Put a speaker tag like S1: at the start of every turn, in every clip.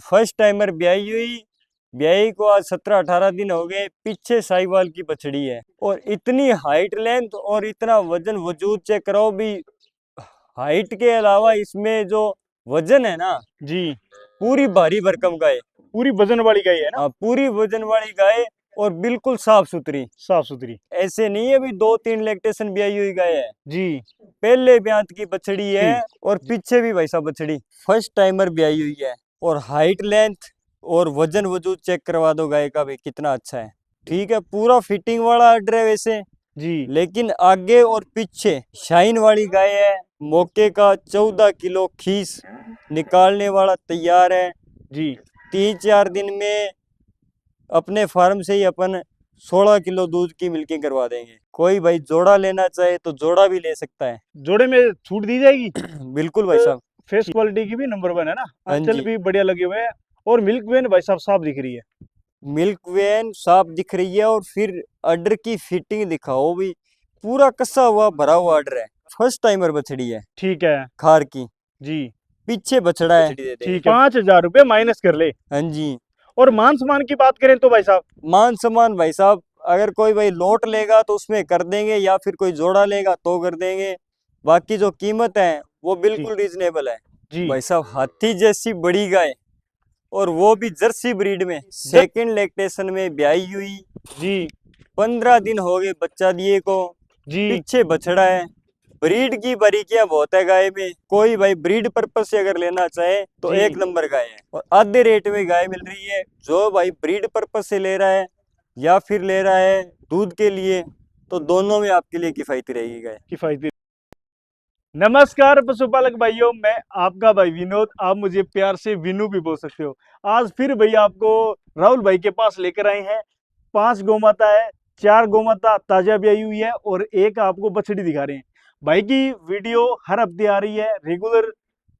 S1: First timer ब्याई हुई, ब्याई को आज 17-18 दिन हो गए। पीछे साहिवाल की बछड़ी है और इतनी हाइट लेंथ और इतना वजन, वजूद चेक कराओ भी। हाइट के अलावा इसमें जो वजन है ना
S2: जी,
S1: पूरी भारी भरकम गाय।
S2: पूरी वजन वाली गाय है ना।
S1: हाँ, पूरी वजन वाली गाय और बिल्कुल साफ सुथरी।
S2: साफ सुथरी।
S1: ऐसे नहीं है भी 2-3 लैक्टेशन ब्याई हुई गाय है।
S2: जी
S1: पहले ब्यात की बछड़ी है
S2: जी
S1: और पीछे भी वैसा बछड़ी। फर्स्ट टाइमर ब्याई हुई है और हाइट लेंथ और वजन वजूद चेक करवा दो गाय का भी कितना अच्छा है। ठीक है, पूरा फिटिंग वाला ऑर्डर है वैसे,
S2: जी
S1: लेकिन आगे और पीछे शाइन वाली गाय है। मौके का 14 किलो खीस निकालने वाला तैयार है।
S2: जी
S1: 3-4 दिन में अपने फार्म से ही अपन 16 किलो दूध की मिल्किंग करवा देंगे। कोई भाई जोड़ा लेना चाहे तो जोड़ा भी ले सकता है।
S2: जोड़े में छूट दी जाएगी।
S1: बिल्कुल भाई साहब।
S2: फेस क्वालिटी की भी नंबर 1 है ना।
S1: हाँ
S2: आंचल
S1: जी,
S2: भी बढ़िया लगे हुए हैं और मिल्क वेन भाई साहब साफ दिख रही है।
S1: मिल्क वेन साफ दिख रही है और फिर ऑर्डर की फिटिंग दिखाओ भी। पूरा कसा हुआ भरा हुआ ऑर्डर है। फर्स्ट टाइमर बछड़ी है
S2: ठीक है
S1: खार की।
S2: जी।
S1: पीछे बछड़ा है। दे देंगे।
S2: ठीक है, 5,000 रुपये माइनस कर ले।
S1: हाँ जी।
S2: और मान सम्मान की बात करें तो भाई साहब।
S1: मान सम्मान भाई साहब, अगर कोई भाई लोट लेगा तो उसमें कर देंगे, या फिर कोई जोड़ा लेगा तो कर देंगे। बाकी जो कीमत है वो
S2: जी
S1: बिल्कुल रीजनेबल है।
S2: जी
S1: भाई साहब, हाथी जैसी बड़ी गाय और वो भी जर्सी ब्रीड में, सेकंड लैक्टेशन में ब्याई हुई।
S2: जी
S1: 15 दिन हो गए बच्चा दिए को।
S2: जी
S1: पीछे बछड़ा है। ब्रीड की बारीकियां बहुत है गाय में। कोई भाई ब्रीड पर्पज से अगर लेना चाहे तो
S2: जी
S1: एक नंबर गाय है और आधे रेट में गाय मिल रही है। जो भाई ब्रीड पर्पज से ले रहा है या फिर ले रहा है दूध के लिए, तो दोनों में आपके लिए किफायती रहेगी गाय।
S2: किफायती। नमस्कार पशुपालक भाइयों, मैं आपका भाई विनोद। आप मुझे प्यार से विनू भी बोल सकते हो। आज फिर भैया आपको राहुल भाई के पास लेकर आए हैं। 5 गौमाता है, 4 गौमाता ताजा ब्याई हुई है और एक आपको बछड़ी दिखा रहे हैं। भाई की वीडियो हर हफ्ते आ रही है रेगुलर।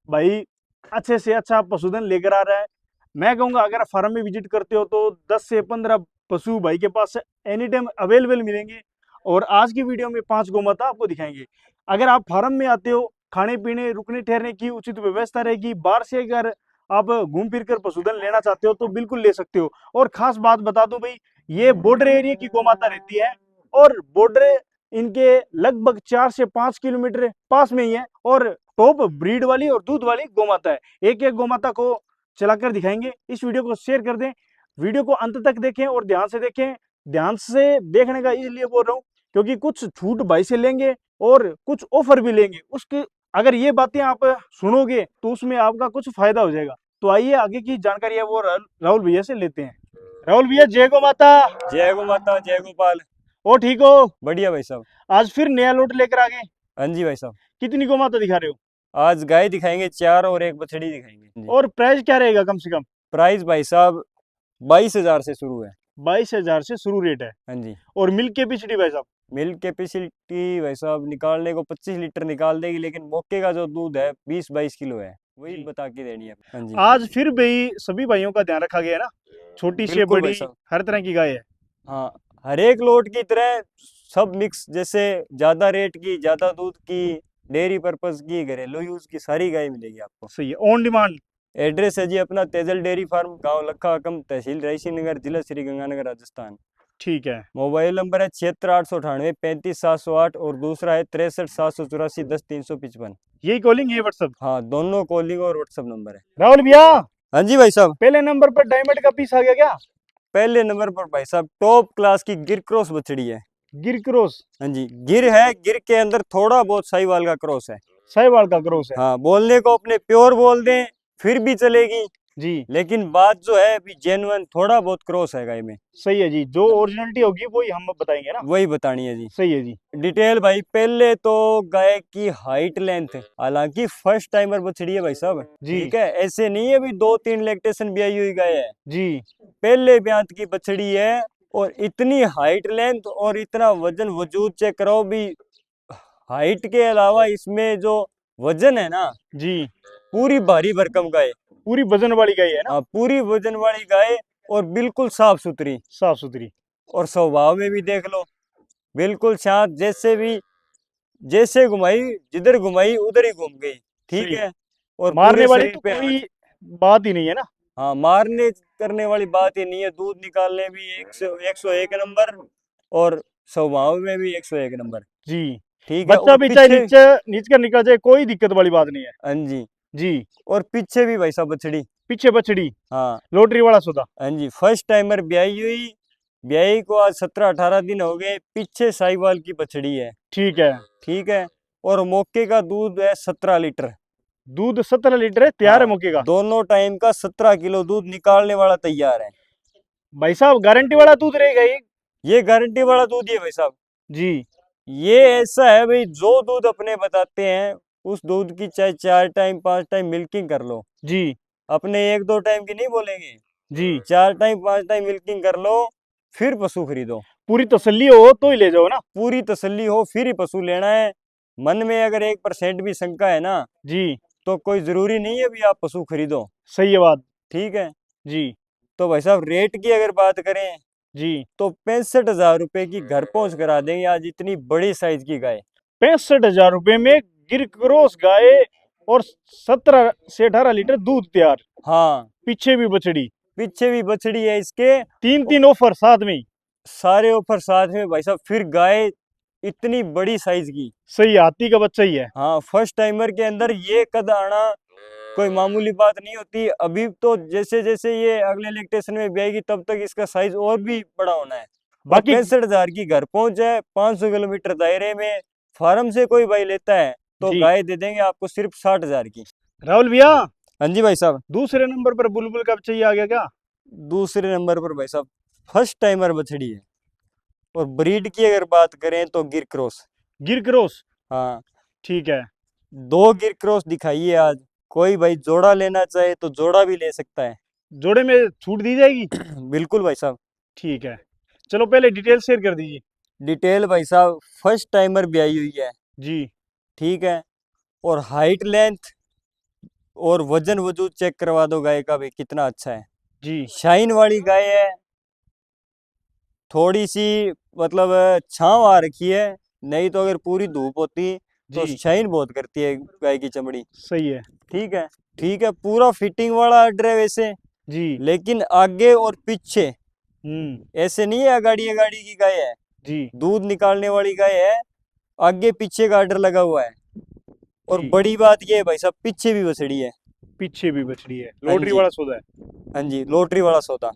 S2: भाई अच्छे से अच्छा पशुधन लेकर आ रहा है। मैं कहूँगा अगर फार्म में विजिट करते हो तो 10 से 15 पशु भाई के पास एनी टाइम अवेलेबल मिलेंगे। और आज की वीडियो में 5 गौमाता आपको दिखाएंगे। अगर आप फार्म में आते हो, खाने पीने रुकने ठहरने की उचित व्यवस्था रहेगी। बाहर से अगर आप घूम फिर कर पशुधन लेना चाहते हो तो बिल्कुल ले सकते हो। और खास बात बता दूं भाई, ये बॉर्डर एरिया की गौमाता रहती है और बॉर्डर इनके लगभग 4 से 5 किलोमीटर पास में ही है। और टॉप ब्रीड वाली और दूध वाली गौमाता है। एक एक गौमाता को चलाकर दिखाएंगे। इस वीडियो को शेयर कर दें, वीडियो को अंत तक देखें और ध्यान से देखें। ध्यान से देखने का इसलिए बोल रहा हूँ क्योंकि कुछ छूट भाई से लेंगे और कुछ ऑफर भी लेंगे। उसके अगर ये बातें आप सुनोगे तो उसमें आपका कुछ फायदा हो जाएगा। तो आइए आगे की जानकारी है वो राहुल भैया से लेते हैं। राहुल भैया, जय गो माता।
S1: जय गो माता, जय गोपाल।
S2: ओ ठीक हो?
S1: बढ़िया भाई साहब।
S2: आज फिर नया लोट लेकर आ गए।
S1: हाँ जी भाई साहब।
S2: कितनी गो माता दिखा रहे हो?
S1: आज गाय दिखाएंगे 4 और एक बछड़ी दिखाएंगे जी।
S2: और प्राइस क्या रहेगा कम से कम?
S1: प्राइस भाई साहब 22,000 से शुरू है।
S2: 22,000 से शुरू रेट है।
S1: हाँ जी।
S2: और मिल्क कैपेसिटी भाई साहब?
S1: मिल्क कैपेसिटी भाई साहब निकालने को 25 लीटर निकाल देगी, लेकिन मौके का जो दूध है 20-22 किलो है, वही
S2: जी।
S1: बता के देनी है। हाँ जी।
S2: आज फिर भाई सभी भाइयों का ध्यान रखा गया है ना। छोटी से
S1: बिल्कुल भाई
S2: बड़ी
S1: साहब।
S2: हर तरह की गाय है।
S1: हाँ, हर एक लोट की तरह सब मिक्स, जैसे ज्यादा रेट की, ज्यादा दूध की, डेयरी पर्पज की, घरेलू यूज की सारी गाय मिलेगी आपको।
S2: सही है, ऑन डिमांड।
S1: एड्रेस है जी अपना तेजल डेयरी फार्म, गांव लखा हकम, तहसील रायसी नगर, जिला श्री गंगानगर, राजस्थान।
S2: ठीक है।
S1: मोबाइल नंबर है 76,898-35,708 और दूसरा है 63,784-10,355।
S2: यही कॉलिंग, ये व्हाट्सअप।
S1: हाँ, दोनों कॉलिंग और व्हाट्सअप नंबर है।
S2: राहुल भैया,
S1: हाँ जी भाई साहब।
S2: पहले नंबर पर डायमंड का पीस आ गया क्या?
S1: पहले नंबर पर भाई साहब टॉप क्लास की गिर क्रॉस बछड़ी है।
S2: गिर क्रॉस।
S1: हाँ जी, गिर है, गिर के अंदर थोड़ा बहुत साहिवाल का क्रॉस है।
S2: साहिवाल का क्रॉस है।
S1: हाँ, बोलने को अपने प्योर बोल दें फिर भी चलेगी,
S2: जी
S1: लेकिन बात जो है अभी जेन्युइन, थोड़ा बहुत क्रॉस है गाय में।
S2: सही है जी, जो ओरिजिनलिटी होगी वही हम बताएंगे ना।
S1: वही बतानी है जी।
S2: सही है जी।
S1: डिटेल भाई, पहले तो गाय की हाइट लेंथ, हालांकि फर्स्ट टाइमर बछड़ी है भाई साहब।
S2: जी
S1: ठीक है, ऐसे नहीं है भी 2-3 लैक्टेशन ब्याई हुई गाय है।
S2: जी
S1: पहले ब्यात की बछड़ी है और इतनी हाइट लेंथ और इतना वजन वजूद चेक कराओ भी। हाइट के अलावा इसमें जो वजन है ना
S2: जी,
S1: पूरी भारी भरकम गाय।
S2: पूरी वजन वाली गाय है ना।
S1: हाँ, पूरी वजन वाली गाय और बिल्कुल साफ सुथरी।
S2: साफ सुथरी।
S1: और स्वभाव में भी देख लो, बिल्कुल शांत, जैसे भी, जैसे घुमाई जिधर घुमाई उधर ही घूम गई। ठीक
S2: सही है।
S1: है, और
S2: मारने
S1: पूरे
S2: वाली
S1: शरीर
S2: तो
S1: पे
S2: कोई बात ही नहीं है ना।
S1: हाँ, मारने करने वाली बात ही नहीं है, दूध निकालने भी 101 नंबर, और स्वभाव में भी 101 नंबर।
S2: जी।
S1: ठीक है।
S2: बच्चा
S1: और
S2: भी चाहे
S1: पीछे,
S2: नीचे नीचे का निकल जाए, कोई दिक्कत वाली बात नहीं है।
S1: हाँ जी,
S2: जी।
S1: और पीछे भी भाई साहब बछड़ी।
S2: पीछे बछड़ी,
S1: हाँ।
S2: लॉटरी वाला सौदा।
S1: हाँ जी, फर्स्ट टाइमर ब्याई हुई, ब्याई को आज 17-18 दिन हो गए, पीछे साहिवाल की बछड़ी है।
S2: ठीक है।
S1: ठीक है। और मौके का दूध है 17 लीटर।
S2: दूध 17 लीटर है, तैयार है
S1: हाँ,
S2: मौके का।
S1: दोनों टाइम का 17 किलो दूध निकालने वाला तैयार है।
S2: भाई साहब गारंटी वाला दूध रहेगा
S1: ये गारंटी वाला दूध ही है भाई साहब।
S2: जी।
S1: ये ऐसा है भाई, जो दूध अपने बताते हैं उस दूध की चाहे 4 टाइम 5 टाइम मिल्किंग कर लो,
S2: जी।
S1: अपने 1-2 टाइम की नहीं बोलेंगे,
S2: जी।
S1: 4 टाइम 5 टाइम मिल्किंग कर लो, फिर पशु खरीदो।
S2: पूरी तसल्ली हो तो ही ले जाओ ना।
S1: पूरी तसल्ली हो फिर ही पशु लेना है। मन में अगर 1% भी शंका है ना,
S2: जी।
S1: तो कोई जरूरी नहीं है भी आप पशु खरीदो।
S2: सही है बात।
S1: ठीक है।
S2: जी।
S1: तो भाई साहब रेट की अगर बात करें,
S2: जी।
S1: तो 65,000 रुपए की घर पहुंच करा देंगे आज इतनी बड़ी साइज की गाय।
S2: 65,000 रुपए में गिर क्रॉस गाय और 17 से 18 लीटर दूध तैयार।
S1: हाँ,
S2: पीछे भी बछड़ी।
S1: पीछे भी बछड़ी है इसके।
S2: तीन
S1: और
S2: तीन ऑफर साथ में ही।
S1: सारे ऑफर साथ में भाई साहब, फिर गाय इतनी बड़ी साइज की।
S2: सही है, हाथी का बच्चा ही है।
S1: हाँ, फर्स्ट टाइमर के अंदर ये कद आना कोई मामूली बात नहीं होती। अभी तो जैसे जैसे ये अगले इलेक्ट्रेशन में ब्याएगी तब तक इसका साइज और भी बड़ा होना है। और
S2: बाकी
S1: 65,000 की घर पहुंच है, 500 किलोमीटर दायरे में। फार्म से कोई भाई लेता है तो
S2: जी।
S1: गाय दे देंगे आपको सिर्फ 60,000 की।
S2: राहुल भैया,
S1: हाँ जी भाई साहब।
S2: दूसरे नंबर पर बुलबुल का बच्चा ही आ गया क्या?
S1: दूसरे नंबर पर भाई साहब फर्स्ट टाइमर बछड़ी है। और ब्रीड की अगर बात करें तो गिर क्रॉस।
S2: गिर क्रॉस।
S1: हाँ,
S2: ठीक है।
S1: 2 गिर क्रॉस दिखाइए आज। कोई भाई जोड़ा लेना चाहे तो जोड़ा भी ले सकता है।
S2: जोड़े में छूट दी जाएगी?
S1: बिल्कुल भाई साहब।
S2: ठीक है। चलो पहले डिटेल शेयर कर दीजिए।
S1: डिटेल भाई साहब, फर्स्ट टाइमर भी आई हुई है।
S2: जी।
S1: ठीक है। और हाइट लेंथ और वजन वजूद चेक करवा दो गाय का भी कितना अच्छा है।
S2: जी।
S1: शाइन वाली गाय है। थोड़ी सी मतलब छांव आ रखी है, नहीं तो अगर पूरी धूप होती तो
S2: जी।
S1: शाइन बहुत करती है गाय की चमड़ी।
S2: सही है।
S1: ठीक है। ठीक है, पूरा फिटिंग वाला ऑर्डर है वैसे,
S2: जी।
S1: लेकिन आगे और पीछे
S2: हम्म।
S1: ऐसे नहीं है अगाड़ी अगाड़ी की गाय है,
S2: जी।
S1: दूध निकालने वाली गाय है। आगे पीछे का ऑर्डर लगा हुआ है। और
S2: जी।
S1: बड़ी बात ये है भाई साहब, पीछे भी बछड़ी है।
S2: पीछे भी बछड़ी है,
S1: हाँ
S2: लॉटरी
S1: जी।
S2: वाला सौदा है।
S1: हाँ जी, लॉटरी वाला सौदा।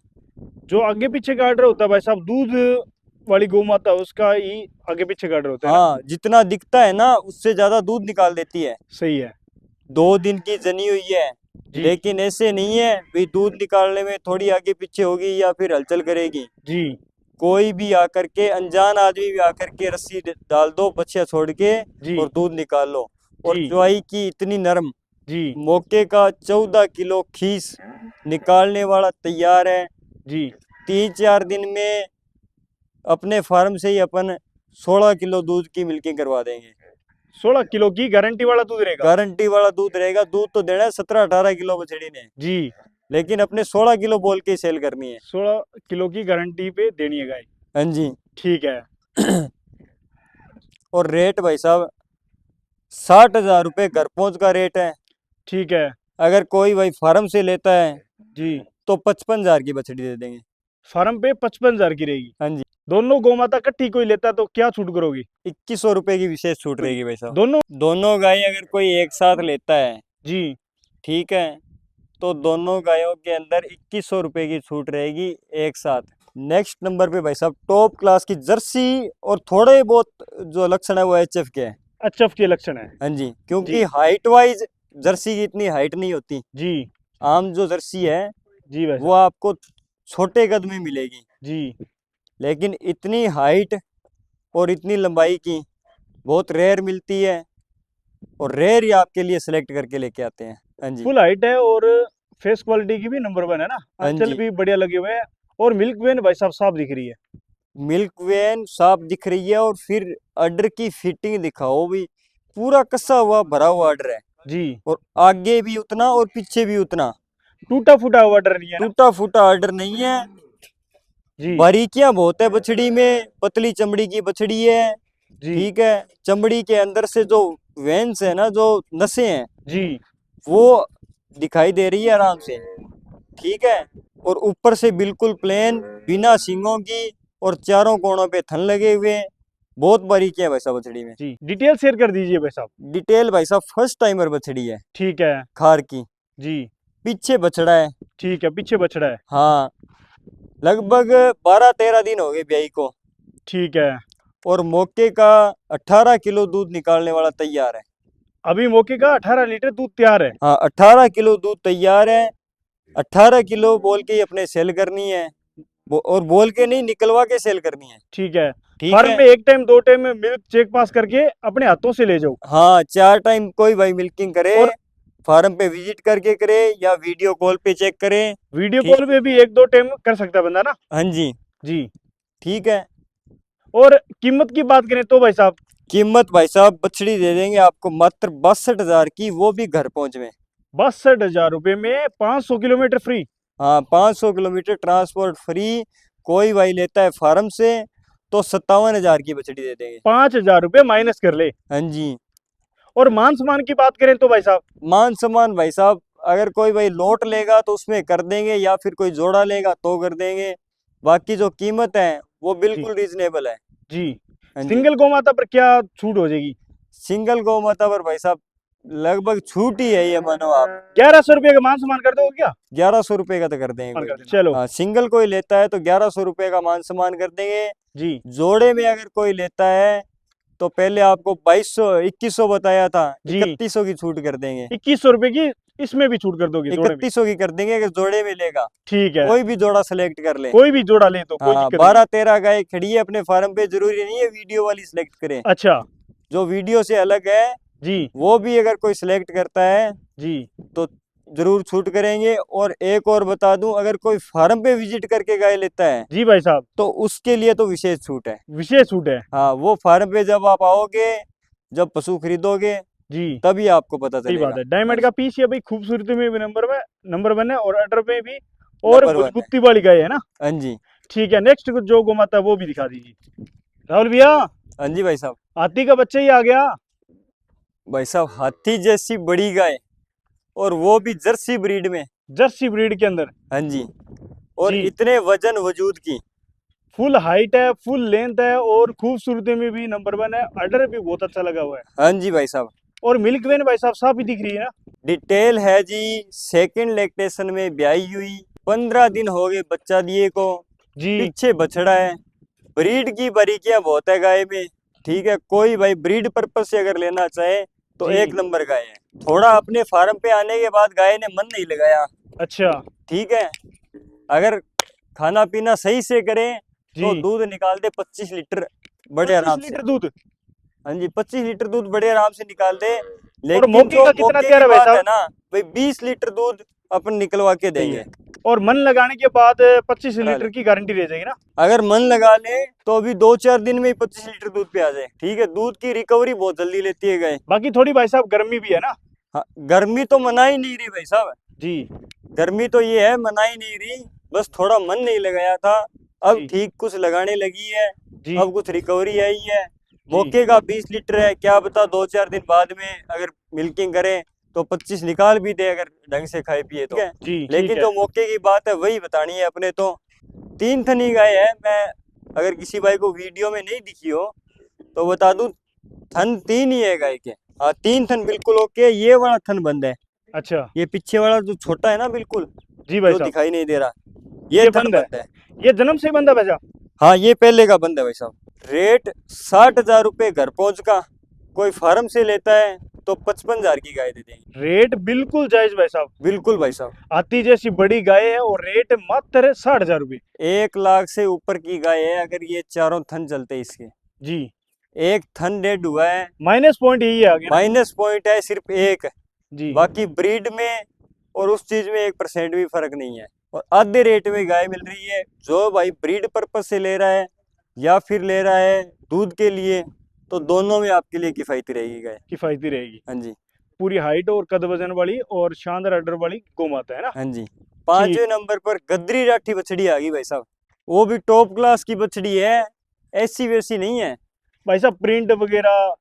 S2: जो आगे पीछे का ऑर्डर होता है भाई साहब, दूध वाली गौ माता उसका ही आगे पीछे का ऑर्डर होता है ना।
S1: हाँ, जितना दिखता है ना उससे ज्यादा दूध निकाल देती है।
S2: सही है।
S1: 2 दिन की जनी हुई है,
S2: जी।
S1: लेकिन ऐसे नहीं है भी दूध निकालने में थोड़ी आगे पीछे होगी या फिर हलचल करेगी।
S2: जी।
S1: कोई भी आकर के, अनजान आदमी भी आकर के रस्सी डाल दो बछिया छोड़ के
S2: जी।
S1: और दूध निकाल लो। और
S2: जी।
S1: चुआई की इतनी नरम,
S2: जी।
S1: मौके का 14 किलो खीस निकालने वाला तैयार है।
S2: जी।
S1: 3-4 दिन में अपने फार्म से ही अपन 16 किलो दूध की मिल्किंग करवा देंगे।
S2: 16 किलो की गारंटी वाला दूध रहेगा।
S1: गारंटी वाला दूध रहेगा। दूध तो देना है 17-18 किलो बछड़ी ने,
S2: जी।
S1: लेकिन अपने 16 किलो बोल के सेल करनी है।
S2: 16 किलो की गारंटी पे देनी है गाय।
S1: हाँ जी।
S2: ठीक है।
S1: और रेट भाई साहब 60,000 रुपये घर पहुंच का रेट है।
S2: ठीक है।
S1: अगर कोई भाई फार्म से लेता है
S2: जी।
S1: तो 55,000 की बछड़ी दे देंगे।
S2: फार्म पे 55,000 की रहेगी।
S1: हाँ जी।
S2: दोनों गौ माता इकट्ठी कोई लेता है तो क्या छूट करोगी?
S1: 2100 रुपये की विशेष छूट रहेगी भाई साहब।
S2: दोनों।
S1: दोनों गाय अगर कोई एक साथ लेता है,
S2: जी।
S1: ठीक है, तो दोनों गायों के अंदर 2100 रुपये की छूट रहेगी एक साथ। नेक्स्ट नंबर पे भाई साहब टॉप क्लास की जर्सी, और थोड़े बहुत जो लक्षण है वो HF के हैं।
S2: अच्छा के लक्षण है।
S1: हाँ जी,
S2: जी।
S1: क्योंकि हाइट वाइज जर्सी की इतनी हाइट नहीं होती।
S2: जी।
S1: आम जो जर्सी है
S2: जी भाई
S1: वो
S2: साहब।
S1: आपको छोटे कद में मिलेगी,
S2: जी।
S1: लेकिन इतनी हाइट और इतनी लंबाई की बहुत रेयर मिलती है, और रेयर ही आपके लिए सेलेक्ट करके लेके आते हैं। हाँ जी।
S2: फुल हाइट है और फेस क्वालिटी की भी नंबर 1 है ना।
S1: हाँ
S2: आंचल
S1: जी।
S2: भी बढ़िया लगे हुए हैं। और मिल्क वेन भाई साहब साफ दिख रही है।
S1: मिल्क वेन साफ दिख रही है, और फिर अडर की फिटिंग दिखाओ भी, पूरा कसा हुआ भरा हुआ अडर है।
S2: जी।
S1: और आगे भी उतना और पीछे भी उतना,
S2: टूटा फूटा हुआ डर नहीं है ना।
S1: टूटा फूटा अडर नहीं है।
S2: जी।
S1: बारीकियां बहुत है बछड़ी में, पतली चमड़ी की बछड़ी है।
S2: जी।
S1: ठीक है। चमड़ी के अंदर से जो वेन्स है ना, जो नसें हैं,
S2: जी।
S1: वो दिखाई दे रही है आराम से। ठीक है, और ऊपर से बिल्कुल प्लेन, बिना सींगों की, और चारों कोनों पे थन लगे हुए। बहुत बारीकी है भाई साहब बछड़ी में।
S2: जी डिटेल शेयर कर दीजिए भाई साहब।
S1: डिटेल भाई साहब फर्स्ट टाइमर बछड़ी है,
S2: ठीक है
S1: खार की।
S2: जी।
S1: पीछे बछड़ा है।
S2: ठीक है पीछे बछड़ा है।
S1: हाँ, लगभग 12-13 दिन हो गए ब्याई को।
S2: ठीक है।
S1: और मौके का 18 किलो दूध निकालने वाला तैयार है।
S2: अभी मौके का 18 लीटर दूध तैयार है।
S1: हाँ, 18 किलो दूध तैयार है। 18 किलो बोल के ही अपने सेल करनी है, और बोल के नहीं, निकलवा के सेल करनी है।
S2: ठीक है।
S1: ठीक
S2: फार्म
S1: है।
S2: पे एक टाइम 2 टाइम में मिल्क चेक पास करके अपने हाथों से ले जाओ।
S1: हाँ, 4 टाइम कोई भाई मिल्किंग करे,
S2: और
S1: फार्म पे विजिट करके करे या वीडियो कॉल पे चेक करे।
S2: वीडियो
S1: ठीक।
S2: कॉल पे भी 1-2 टाइम कर सकता है बंदा ना।
S1: हाँ जी।
S2: जी।
S1: ठीक है।
S2: और कीमत की बात करें तो भाई साहब।
S1: कीमत भाई साहब बछड़ी दे देंगे आपको मात्र 62,000 की, वो भी घर पहुंच में।
S2: 62,000 रुपए में 500 किलोमीटर फ्री।
S1: हाँ, 500 किलोमीटर ट्रांसपोर्ट फ्री। कोई भाई लेता है फार्म से तो 57,000 की बछड़ी दे देंगे।
S2: 5,000 रुपए माइनस कर ले।
S1: हाँ जी।
S2: और मान सम्मान की बात करें तो भाई साहब।
S1: मान सम्मान भाई साहब, अगर कोई भाई लोट लेगा तो उसमें कर देंगे, या फिर कोई जोड़ा लेगा तो कर देंगे। बाकी जो कीमत है वो
S2: जी
S1: बिल्कुल रीजनेबल है।
S2: जी।
S1: हाँ जी।
S2: सिंगल गौ माता पर क्या छूट हो जाएगी?
S1: सिंगल गौ माता पर भाई साहब लगभग छूट ही है, ये मानो आप।
S2: 1,100 रुपए का मान सम्मान कर दोगे क्या?
S1: 1100 रुपए का तो कर देंगे कोई।
S2: चलो।
S1: हाँ, सिंगल कोई लेता है तो 1100 रुपए का मान सम्मान कर देंगे।
S2: जी
S1: जोड़े में अगर कोई लेता है तो पहले आपको 2200 बताया था,
S2: जी।
S1: 3100 की छूट कर देंगे।
S2: 2,100 रुपए की इसमें भी छूट कर दोगे जोड़े में?
S1: 3100 की कर देंगे अगर जोड़े में लेगा।
S2: ठीक है।
S1: कोई भी जोड़ा सेलेक्ट कर ले।
S2: कोई भी जोड़ा ले तो कोई
S1: हाँ,
S2: दिक्कत नहीं।
S1: 12-13 गाय खड़ी है अपने फार्म पे, जरूरी नहीं है वीडियो वाली सिलेक्ट करें।
S2: अच्छा।
S1: जो वीडियो से अलग है
S2: जी
S1: वो भी अगर कोई सिलेक्ट करता है
S2: जी।
S1: तो जरूर छूट करेंगे। और एक और बता दूं, अगर कोई फार्म पे विजिट करके गाय लेता है
S2: जी भाई साहब।
S1: तो उसके लिए तो विशेष छूट है।
S2: विशेष छूट है।
S1: हाँ, वो फार्म पे जब आप आओगे, जब पशु खरीदोगे,
S2: जी
S1: तभी आपको पता
S2: सही
S1: चलेगा।
S2: बात है। डायमंड का पीस ये भाई खूबसूरती में भी नंबर 1 है और अडर में भी, और
S1: नंबर 1 है।
S2: मजबूती वाली गाय है ना।
S1: हाँ जी।
S2: ठीक है। नेक्स्ट जो गौ माता है वो भी दिखा दीजिए राहुल भैया।
S1: हाँ जी भाई साहब।
S2: हाथी का बच्चा ही आ गया।
S1: भाई साहब हाथी जैसी बड़ी गाय, और वो भी जर्सी ब्रीड में।
S2: जर्सी ब्रीड के अंदर।
S1: हाँ जी। और
S2: जी
S1: इतने वजन वजूद की।
S2: फुल हाइट है, फुल लेंथ है, और खूबसूरती में भी नंबर 1 है। अडर भी बहुत अच्छा लगा हुआ है।
S1: हाँ जी भाई साहब।
S2: और मिल्क वेन भाई साहब साफ ही दिख रही है ना।
S1: डिटेल है जी, सेकंड लैक्टेशन में ब्याई हुई, 15 दिन हो गए बच्चा दिए को।
S2: जी
S1: पीछे बछड़ा है। ब्रीड की बारीकियां बहुत है गाय में। ठीक है, कोई भाई ब्रीड पर्पज से अगर लेना चाहे तो
S2: जी।
S1: 1 नंबर गाय है। थोड़ा अपने फार्म पे आने के बाद गाय ने मन नहीं लगाया।
S2: अच्छा।
S1: ठीक है, अगर खाना पीना सही से करें तो
S2: जी
S1: दूध निकाल दे 25 लीटर बड़े
S2: 25
S1: आराम से।
S2: लीटर दूध।
S1: हाँ जी, 25 लीटर दूध बड़े आराम से निकाल दे।
S2: और
S1: लेकिन
S2: मौके
S1: जो
S2: का कितना
S1: मौके
S2: तैयार
S1: की
S2: है भाई
S1: बात है
S2: साहब?
S1: ना, भाई 20 लीटर दूध अपन निकलवा के
S2: सही
S1: देंगे।
S2: है। और मन लगाने के बाद 25
S1: करा
S2: लीटर
S1: ले।
S2: की गारंटी रह जाएगी ना।
S1: अगर मन लगा ले तो अभी 2-4 दिन में ही 25 लीटर दूध पे आ जाए। ठीक है, दूध की रिकवरी बहुत जल्दी लेती है गाय।
S2: बाकी थोड़ी भाई साहब गर्मी भी है ना।
S1: हाँ, गर्मी तो मना ही नहीं रही भाई साहब।
S2: जी
S1: गर्मी तो ये है, मना ही नहीं रही, बस थोड़ा मन नहीं लगाया था। अब
S2: जी
S1: ठीक कुछ लगाने लगी है।
S2: जी
S1: अब कुछ रिकवरी आई है।
S2: जी
S1: मौके का 20 लीटर है, क्या बता 2-4 दिन बाद में अगर मिल्किंग करें तो 25 निकाल भी दे, अगर ढंग से खाए पिए तो।
S2: जी। ठीक
S1: लेकिन
S2: है।
S1: जो मौके की बात है वही बतानी है अपने तो। 3 थनी गाय है। मैं अगर किसी भाई को वीडियो में नहीं दिखी हो तो बता दूं, थन 3 ही है गाय के। हाँ, 3 थन बिल्कुल ओके। ये वाला थन बंद है।
S2: अच्छा।
S1: ये पीछे वाला जो छोटा है ना, बिल्कुल
S2: जी भाई
S1: जो
S2: साहब।
S1: दिखाई नहीं दे रहा, ये
S2: ये
S1: थन
S2: बंद है।
S1: बंद है।
S2: ये जन्म से ही बंद है भाई साहब।
S1: हाँ, ये पहले का बंद है भाई साहब। रेट 60,000 रुपये घर पहुंच का। कोई फार्म से लेता है तो 55,000 की गाय दे देंगे।
S2: रेट बिल्कुल जायज भाई साहब।
S1: बिल्कुल भाई साहब।
S2: हाथी जैसी बड़ी गाय है और रेट मात्र 60,000 रुपये।
S1: 1 लाख से ऊपर की गाय है अगर ये चारों थन चलते इसके।
S2: जी।
S1: एक थन डेड हुआ है,
S2: माइनस पॉइंट यही है आगे ना।
S1: माइनस पॉइंट है सिर्फ एक।
S2: जी
S1: बाकी ब्रीड में और उस चीज में 1% भी फर्क नहीं है। और आधे रेट में गाय मिल रही है। जो भाई ब्रीड पर्पज से ले रहा है या फिर ले रहा है दूध के लिए, तो दोनों में आपके लिए किफायती रहेगी गाय।
S2: किफायती रहेगी।
S1: हाँ जी।
S2: पूरी हाइट और कद वजन वाली और शानदार अडर वाली गौ माता है ना।
S1: हाँ जी। 5वें नंबर पर गद्री राठी बछड़ी आ गई भाई साहब। वो भी टॉप क्लास की बछड़ी है, ऐसी वैसी नहीं है
S2: भाई साहब। प्रिंट वगैरह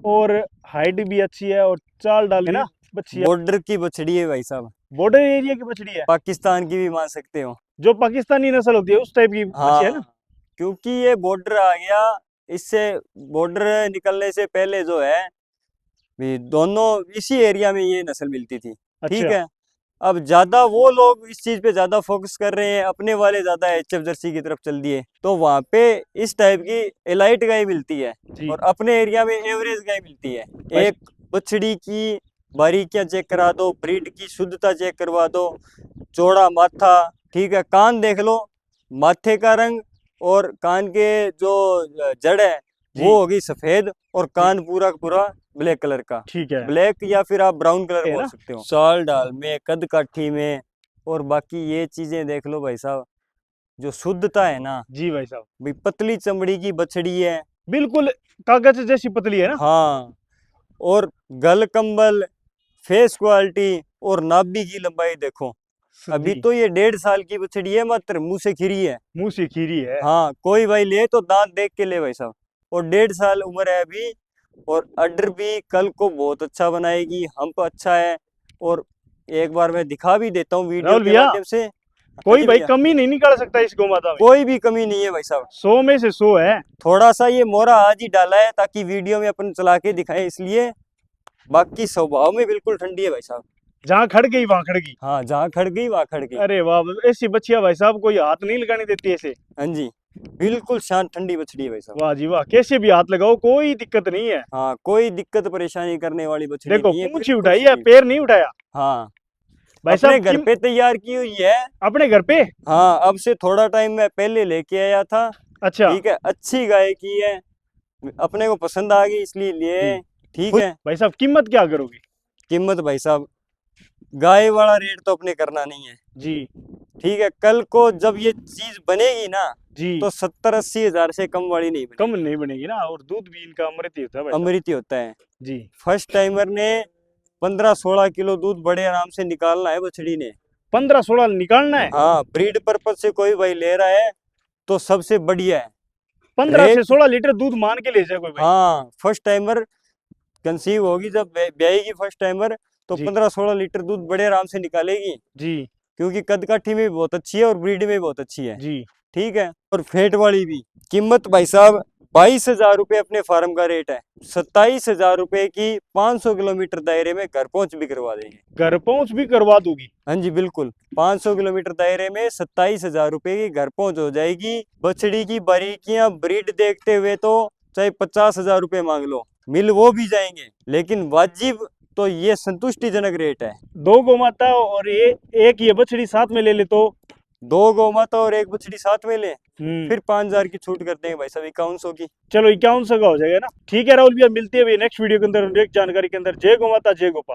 S2: और हाइट भी अच्छी है और चाल डाल है ना बच्ची है।
S1: बॉर्डर की बछड़ी है भाई साहब।
S2: बॉर्डर एरिया की बछड़ी है,
S1: पाकिस्तान की भी मान सकते हो।
S2: जो पाकिस्तानी नस्ल होती है उस टाइप की बछड़ी है ना।
S1: हाँ, क्योंकि ये बॉर्डर आ गया, इससे बॉर्डर निकलने से पहले जो है भी दोनों इसी एरिया में ये नस्ल मिलती थी। ठीक
S2: अच्छा।
S1: है, अब ज्यादा वो लोग इस चीज पे ज्यादा फोकस कर रहे हैं, अपने वाले ज्यादा एचएफ जर्सी की तरफ चल दिए, तो वहां पे इस टाइप की एलाइट गाय मिलती है
S2: जी
S1: और अपने एरिया में एवरेज गाय मिलती है।
S2: भाई
S1: एक बछड़ी की बारीकियां चेक करा दो, ब्रीड की शुद्धता चेक करवा दो, चौड़ा माथा, ठीक है, कान देख लो, माथे का रंग और कान के जो जड़ है
S2: जी
S1: वो होगी सफेद और
S2: जी
S1: कान पूरा का पूरा ब्लैक कलर का,
S2: ठीक है
S1: ब्लैक या फिर आप ब्राउन कलर
S2: है
S1: बोल
S2: ना।
S1: सकते हो। साल डाल में, कद काठी में, और बाकी ये चीजें देख लो भाई साहब, जो शुद्धता है ना,
S2: जी भाई साहब,
S1: भाई पतली चमड़ी की बछड़ी है।
S2: बिल्कुल कागज जैसी पतली है ना।
S1: हाँ, और गल कंबल, फेस क्वालिटी और नाभि की लंबाई देखो। अभी
S2: जी
S1: तो ये 1.5 साल की बछड़ी है, मात्र मुंह से खीरी है।
S2: मुंह से खीरी है।
S1: हाँ, कोई भाई ले तो दांत देख के ले भाई साहब, और 1.5 साल उम्र है अभी, और अड्र भी कल को बहुत अच्छा बनाएगी, हम्प अच्छा है। और एक बार मैं दिखा भी देता हूँ वीडियो
S2: राहुल
S1: के
S2: भैया,
S1: माध्यम से। हाँ
S2: कोई
S1: जी
S2: भाई
S1: भैया,
S2: कमी नहीं निकाल सकता इस गौ माता में,
S1: कोई भी कमी नहीं है भाई साहब।
S2: 100 में से 100 है।
S1: थोड़ा सा ये मोरा आज ही डाला है ताकि वीडियो में अपन चला के दिखाए, इसलिए। बाकी स्वभाव में बिल्कुल ठंडी है भाई साहब।
S2: जहाँ खड़ गई वहां खड़ गई।
S1: हाँ, जहाँ खड़ गई वहां खड़ गई।
S2: अरे वाह, ऐसी बच्चियां भाई साहब कोई हाथ नहीं लगाने देती ऐसे।
S1: हाँ जी, बिल्कुल शांत ठंडी बछड़ी है भाई साहब।
S2: वाह जी वाह, कैसे भी हाथ लगाओ कोई दिक्कत नहीं है।
S1: हाँ, कोई दिक्कत परेशानी करने वाली बछड़ी
S2: देखो
S1: नहीं है,
S2: पूंछ ही
S1: बिल्कुल
S2: उठाई है,
S1: सही।
S2: पैर नहीं उठाया।
S1: हाँ,
S2: भाई
S1: अपने
S2: साहब
S1: घर पे तैयार की हुई है।
S2: अपने घर पे।
S1: हाँ, अब से थोड़ा टाइम मैं पहले लेके आया था।
S2: अच्छा
S1: ठीक है, अच्छी गाय की है, अपने को पसंद आ गई इसलिए
S2: जी,
S1: लिए। ठीक
S2: खुद
S1: है,
S2: भाई साहब कीमत क्या करोगे।
S1: कीमत भाई साहब, गाय वाला रेट तो अपने करना नहीं है।
S2: जी
S1: ठीक है, कल को जब ये चीज बनेगी ना,
S2: जी,
S1: तो 70-80 हजार से कम वाली नहीं
S2: कम
S1: बनेगी।
S2: नहीं बनेगी ना, और दूध भी इनका अमृत ही होता है भाई साहब।
S1: अमृत ही होता है।
S2: जी
S1: फर्स्ट टाइमर ने 15-16 किलो दूध बड़े आराम से निकालना है बछड़ी ने।
S2: 15-16 निकालना है।
S1: हाँ, ब्रीड पर्पज से कोई भाई ले रहा है तो सबसे बढ़िया है
S2: 15 से
S1: रेट।
S2: 16 लीटर दूध मान के ले जाए कोई भाई।
S1: हाँ, फर्स्ट टाइमर कंसीव होगी जब ब्याएगी फर्स्ट टाइमर, तो
S2: जी
S1: 15-16 लीटर दूध बड़े आराम से निकालेगी,
S2: जी
S1: क्योंकि कद काठी में भी बहुत अच्छी है और ब्रीड में भी बहुत अच्छी है।
S2: जी,
S1: ठीक है, और फेट वाली भी। कीमत भाई साहब 22,000 रुपये अपने फार्म का रेट है। 27,000 रुपये की 500 किलोमीटर दायरे में घर पहुंच भी करवा देंगे।
S2: घर पहुंच भी करवा दूंगी।
S1: हाँ जी बिल्कुल, 500 किलोमीटर दायरे में 27,000 रुपये की घर पहुंच हो जाएगी। बछड़ी की बारीकियां ब्रीड देखते हुए तो चाहे 50,000 रुपये मांग लो, मिल वो भी जाएंगे, लेकिन वाजिब तो ये संतुष्टिजनक रेट है।
S2: 2 गौ माता और एक ये बछड़ी साथ में ले ले तो
S1: 2 गौ माता और एक बछड़ी साथ में ले,
S2: हम्म,
S1: फिर 5,000 की छूट कर देंगे भाई साहब, 5100 की।
S2: चलो 5100 का हो जाएगा ना। ठीक है राहुल भैया, मिलते हैं नेक्स्ट वीडियो के अंदर, नेक्स्ट जानकारी के अंदर। जय गौ माता, जय गोपाल।